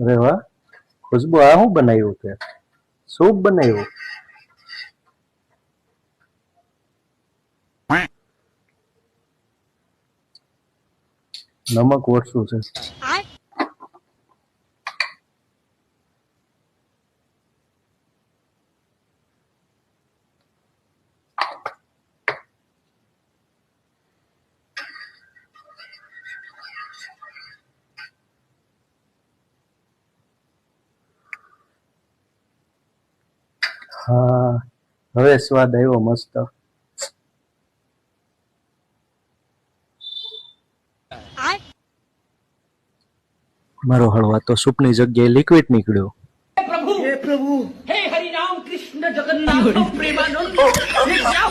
અરે વાહ ખુશ્બુ, આ શું બનાવ્યું છે? સૂપ બનાવ્યું? નમક ઓછું છે. હા, હવે સ્વાદ આવ્યો મસ્ત. મારો હળવા તો સૂપની જગ્યાએ લિક્વિડ નીકળ્યો. हे प्रभु हे हरि राम कृष्ण जगन्नाथ प्रेमानंद ये क्या